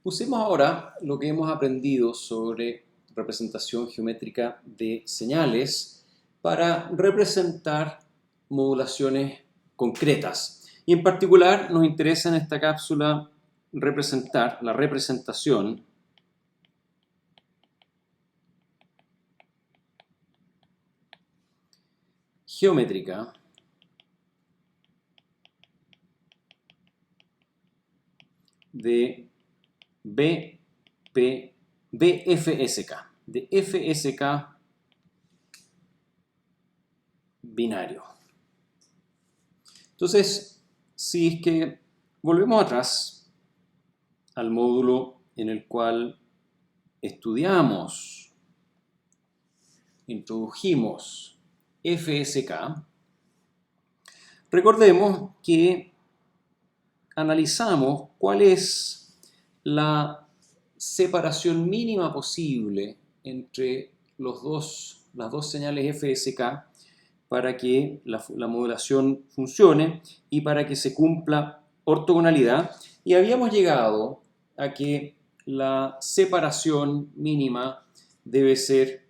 Usemos ahora lo que hemos aprendido sobre representación geométrica de señales para representar modulaciones concretas. Y en particular nos interesa en esta cápsula representar la representación geométrica de FSK, de FSK binario. Entonces, si es que volvemos atrás al módulo en el cual estudiamos, introdujimos FSK, recordemos que analizamos cuál es la separación mínima posible entre las dos señales FSK para que la modulación funcione y para que se cumpla ortogonalidad. Y habíamos llegado a que la separación mínima debe ser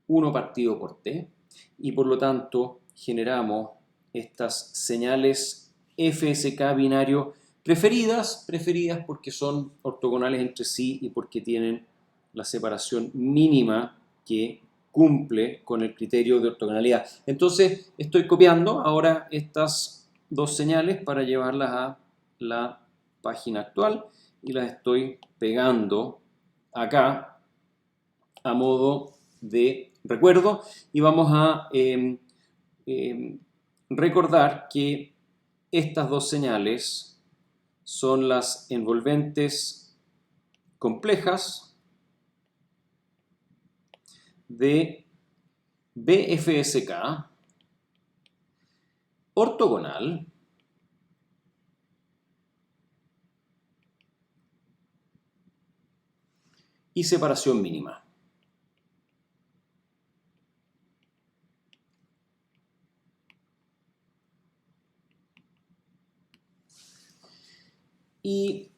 1 partido por t, y por lo tanto generamos estas señales FSK binario preferidas porque son ortogonales entre sí y porque tienen la separación mínima que cumple con el criterio de ortogonalidad. Entonces estoy copiando ahora estas dos señales para llevarlas a la página actual y las estoy pegando acá a modo de recuerdo, y vamos a recordar que estas dos señales son las envolventes complejas de BFSK ortogonal y separación mínima. Y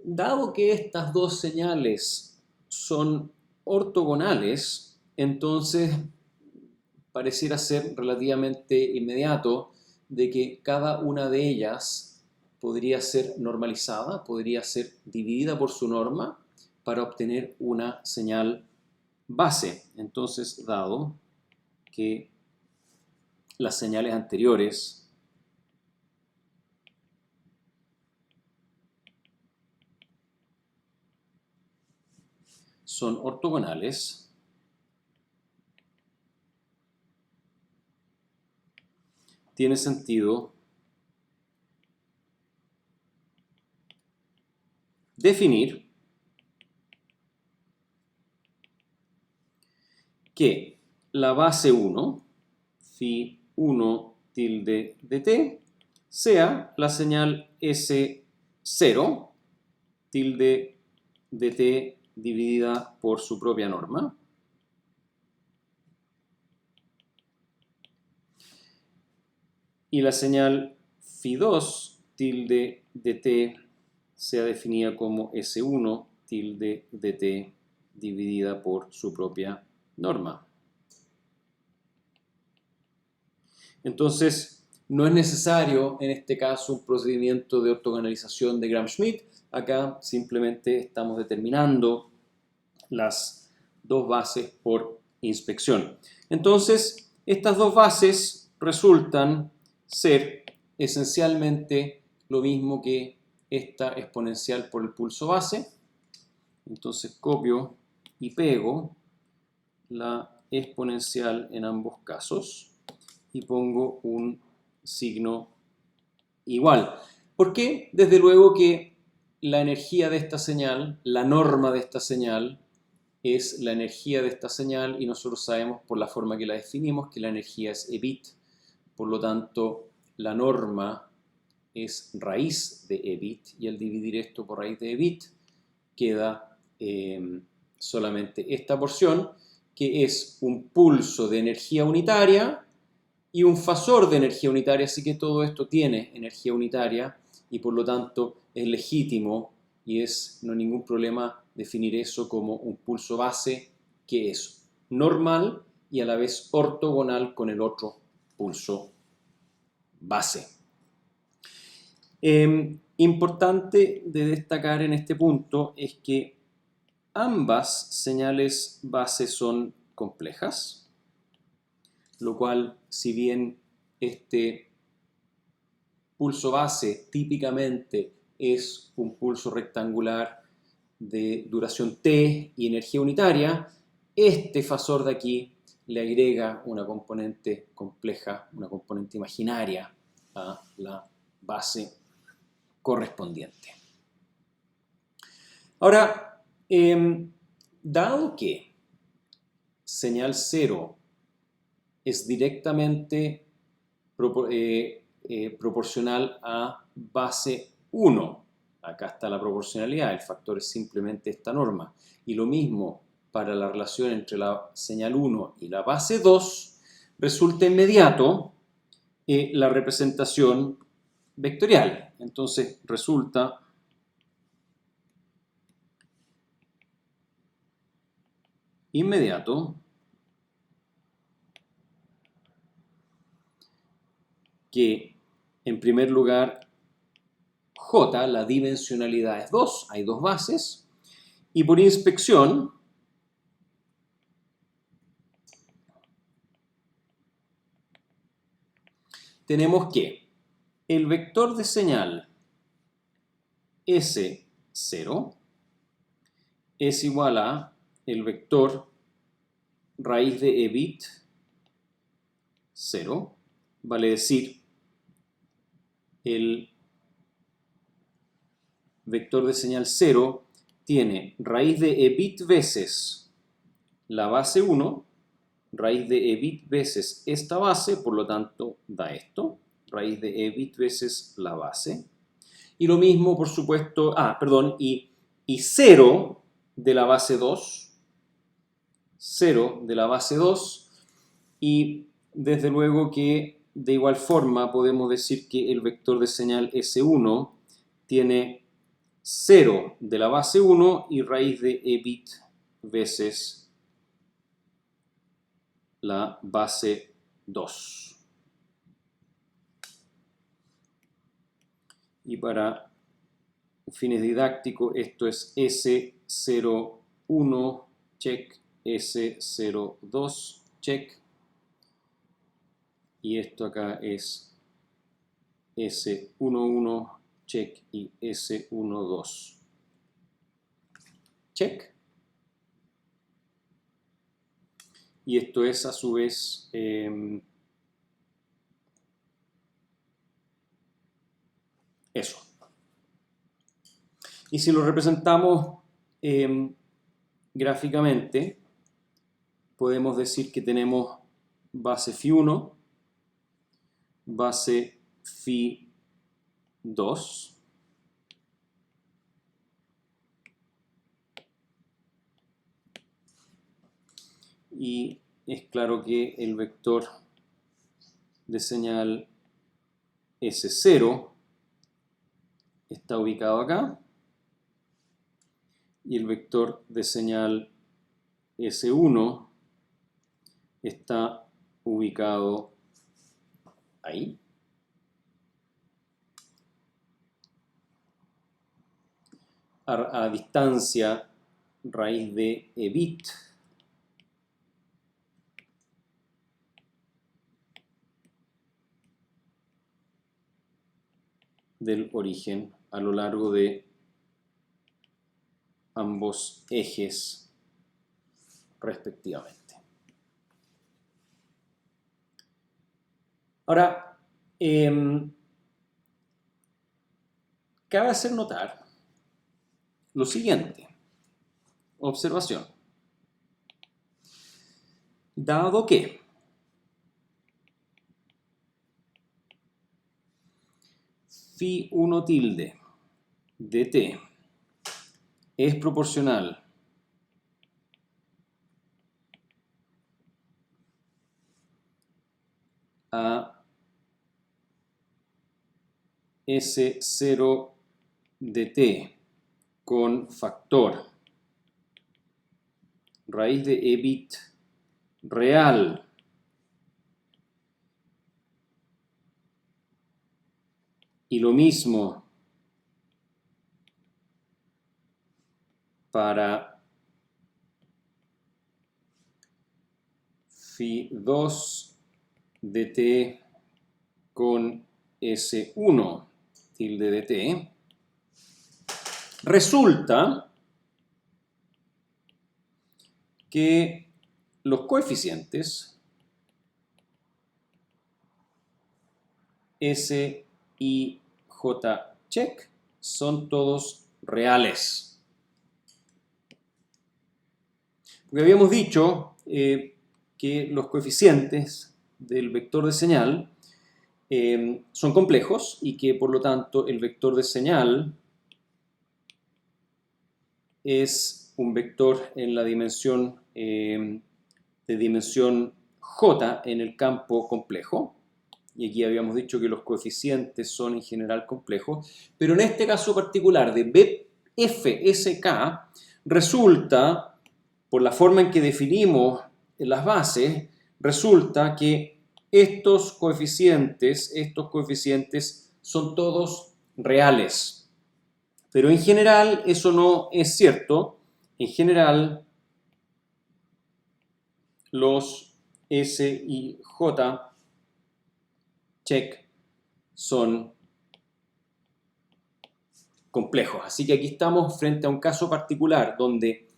dado que estas dos señales son ortogonales, entonces pareciera ser relativamente inmediato de que cada una de ellas podría ser normalizada, podría ser dividida por su norma para obtener una señal base. Entonces, dado que las señales anteriores son ortogonales, tiene sentido definir que la base 1, phi 1 tilde de t, sea la señal S0 tilde de t dividida por su propia norma. Y la señal phi2 tilde de t sea definida como S1 tilde de t dividida por su propia norma. Entonces, no es necesario en este caso un procedimiento de ortogonalización de Gram-Schmidt. Acá simplemente estamos determinando las dos bases por inspección. Entonces, estas dos bases resultan ser esencialmente lo mismo que esta exponencial por el pulso base. Entonces copio y pego la exponencial en ambos casos y pongo un signo igual. ¿Por qué? Desde luego que la energía de esta señal, la norma de esta señal, es la energía de esta señal, y nosotros sabemos por la forma que la definimos que la energía es EBIT. Por lo tanto, la norma es raíz de EBIT, y al dividir esto por raíz de EBIT queda solamente esta porción, que es un pulso de energía unitaria y un fasor de energía unitaria, así que todo esto tiene energía unitaria y por lo tanto es legítimo y no hay ningún problema definir eso como un pulso base que es normal y a la vez ortogonal con el otro pulso base. Importante de destacar en este punto es que ambas señales base son complejas, lo cual, si bien este pulso base típicamente es un pulso rectangular de duración t y energía unitaria, este fasor de aquí le agrega una componente compleja, una componente imaginaria a la base correspondiente. Ahora, dado que señal 0 es directamente proporcional a base 1, acá está la proporcionalidad, el factor es simplemente esta norma, y lo mismo para la relación entre la señal 1 y la base 2, resulta inmediato la representación vectorial. Entonces resulta inmediato que, en primer lugar, J, la dimensionalidad es 2, hay dos bases, y por inspección tenemos que el vector de señal S0 es igual a el vector raíz de E bit 0, vale decir, el vector de señal 0 tiene raíz de E bit veces la base 1, raíz de E bit veces esta base, por lo tanto da esto, raíz de E bit veces la base. Y lo mismo, por supuesto, y 0 de la base 2, 0 de la base 2, y desde luego que de igual forma podemos decir que el vector de señal S1 tiene 0 de la base 1 y raíz de E bit veces la base 2. Y para fines didácticos esto es S01 check, S02 check, y esto acá es S11 check y S12 check. Y esto es a su vez eso. Y si lo representamos gráficamente, podemos decir que tenemos base Φ1, base Φ2, y es claro que el vector de señal S0 está ubicado acá y el vector de señal S1 está ubicado ahí. A distancia raíz de E bit del origen a lo largo de ambos ejes respectivamente. Ahora, cabe hacer notar lo siguiente. Observación. Dado que Φ1 tilde de t es proporcional a S0 de t con factor raíz de e bit real y lo mismo para phi2 de t con S1 tilde de t, resulta que los coeficientes S y J check son todos reales. Porque habíamos dicho que los coeficientes del vector de señal son complejos y que por lo tanto el vector de señal es un vector en la dimensión de dimensión j en el campo complejo. Y aquí habíamos dicho que los coeficientes son en general complejos, pero en este caso particular de BFSK resulta, por la forma en que definimos las bases, resulta que estos coeficientes son todos reales. Pero en general eso no es cierto. En general los S y J check son complejos. Así que aquí estamos frente a un caso particular donde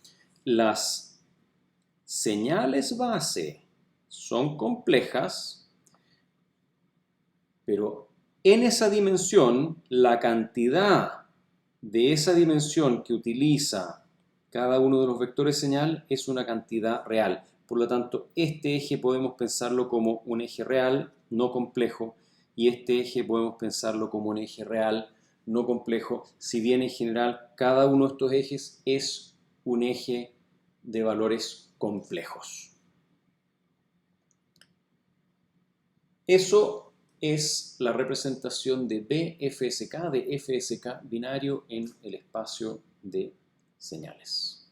las señales base son complejas, pero en esa dimensión, la cantidad de esa dimensión que utiliza cada uno de los vectores señal es una cantidad real. Por lo tanto, este eje podemos pensarlo como un eje real, no complejo, y este eje podemos pensarlo como un eje real, no complejo, si bien en general cada uno de estos ejes es un eje de valores complejos. Eso es la representación de BFSK, de FSK binario en el espacio de señales.